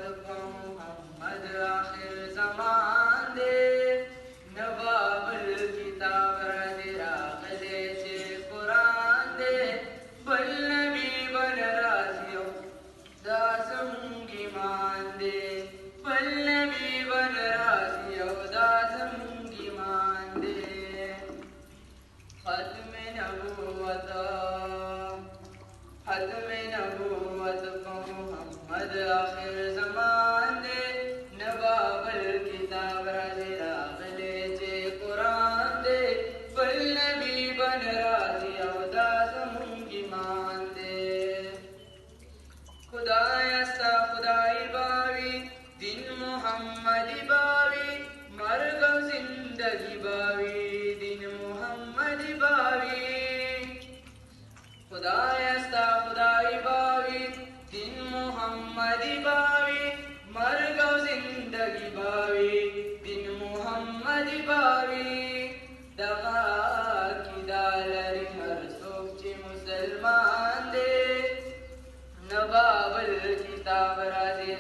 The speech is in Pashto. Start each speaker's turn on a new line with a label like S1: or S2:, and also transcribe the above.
S1: محمد آخر زمان دے نواب الکتاب راځي راغلی چې قرآن دے بل نبی بل راځي او دا زموږ ایمان دے بل نبی بل راځي او دا زموږ ایمان دے ختم نبوت محمد آخر زمان دے نواب الکتاب راځي راغلی چې قرآن دے بل نبی بن راځي او دا زموږ ایمان دے خدایا ستا خدای باوي دین محمدي باوي مرګ او زندگی باوي دین محمدي باوي خدایا ستا خدای باوي دین محمدی باوی مرگ و زندگی باوی دین محمدی باوی دغا کی دالری هر څوک چې مسلمان دی نواب الکتاب راځي